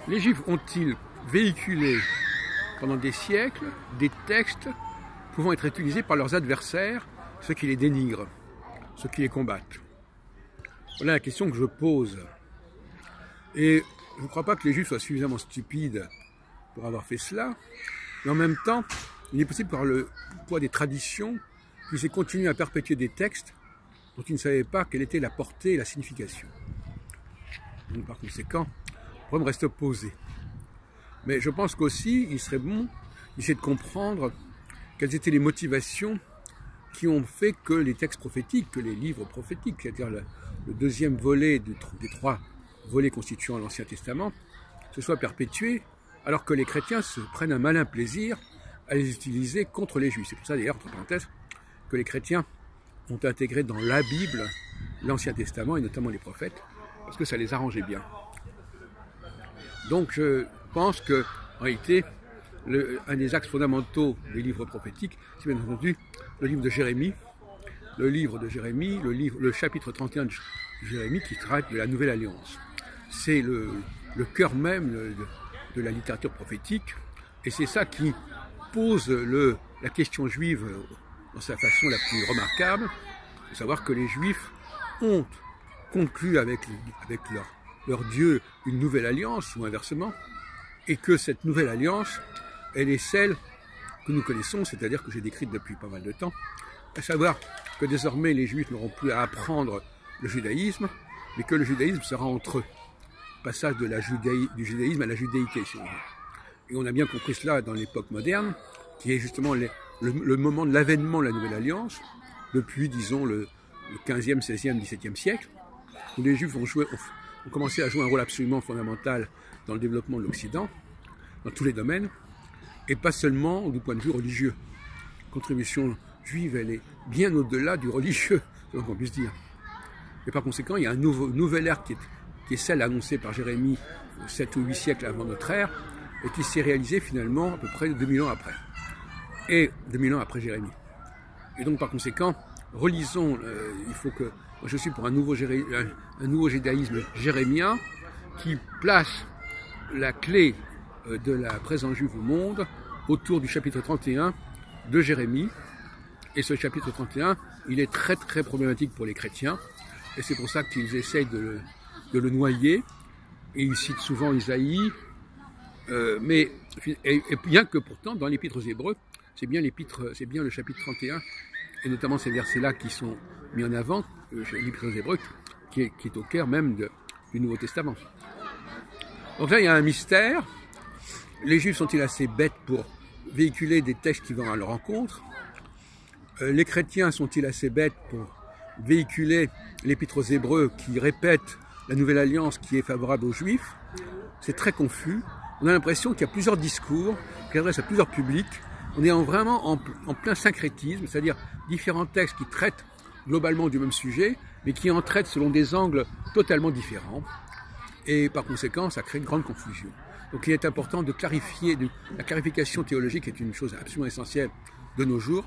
Les Juifs ont-ils véhiculé pendant des siècles des textes pouvant être utilisés par leurs adversaires, ceux qui les dénigrent, ceux qui les combattent? Voilà la question que je pose. Et je ne crois pas que les Juifs soient suffisamment stupides pour avoir fait cela, mais en même temps, il est possible par le poids des traditions qu'ils aient continué à perpétuer des textes dont ils ne savaient pas quelle était la portée et la signification. Donc par conséquent, le problème reste posé. Mais je pense qu'aussi, il serait bon d'essayer de comprendre quelles étaient les motivations qui ont fait que les textes prophétiques, que les livres prophétiques, c'est-à-dire le deuxième volet des trois volets constituant l'Ancien Testament, se soient perpétués, alors que les chrétiens se prennent un malin plaisir à les utiliser contre les Juifs. C'est pour ça d'ailleurs, entre parenthèses, que les chrétiens ont intégré dans la Bible l'Ancien Testament, et notamment les prophètes, parce que ça les arrangeait bien. Donc je pense que, en réalité, un des axes fondamentaux des livres prophétiques, c'est bien entendu le livre de Jérémie, le chapitre 31 de Jérémie qui traite de la Nouvelle Alliance. C'est le cœur même de la littérature prophétique, et c'est ça qui pose la question juive dans sa façon la plus remarquable, de savoir que les Juifs ont conclu avec leur Dieu une nouvelle alliance, ou inversement, et que cette nouvelle alliance, elle est celle que nous connaissons, c'est-à-dire que j'ai décrite depuis pas mal de temps, à savoir que désormais les Juifs n'auront plus à apprendre le judaïsme, mais que le judaïsme sera entre eux. Passage du judaïsme à la judéité, si on veut. Et on a bien compris cela dans l'époque moderne, qui est justement le moment de l'avènement de la Nouvelle Alliance, depuis, disons, le 15e, 16e, 17e siècle, où les Juifs ont commencé à jouer un rôle absolument fondamental dans le développement de l'Occident, dans tous les domaines, et pas seulement du point de vue religieux. La contribution juive, elle est bien au-delà du religieux, c'est ce qu'on puisse dire. Et par conséquent, il y a une nouvelle ère qui est celle annoncée par Jérémie 7 ou 8 siècles avant notre ère, et qui s'est réalisée finalement à peu près 2000 ans après. Et 2000 ans après Jérémie. Et donc par conséquent, relisons, il faut que... Moi je suis pour un nouveau judaïsme jérémien qui place la clé de la présence juive au monde autour du chapitre 31 de Jérémie. Et ce chapitre 31, il est très très problématique pour les chrétiens. Et c'est pour ça qu'ils essayent de le noyer. Et ils citent souvent Isaïe. Mais bien que pourtant, dans l'épître aux Hébreux, c'est bien le chapitre 31, et notamment ces versets-là qui sont mis en avant, l'épître aux Hébreux, qui est au cœur même du Nouveau Testament. Donc là, il y a un mystère. Les Juifs sont-ils assez bêtes pour véhiculer des textes qui vont à leur encontre? Les chrétiens sont-ils assez bêtes pour véhiculer l'épître aux Hébreux qui répète la Nouvelle Alliance qui est favorable aux Juifs? C'est très confus. On a l'impression qu'il y a plusieurs discours qui adressent à plusieurs publics. On est vraiment en plein syncrétisme, c'est-à-dire différents textes qui traitent globalement du même sujet, mais qui en traitent selon des angles totalement différents. Et par conséquent, ça crée une grande confusion. Donc il est important de clarifier, la clarification théologique est une chose absolument essentielle de nos jours,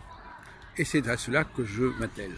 et c'est à cela que je m'attelle.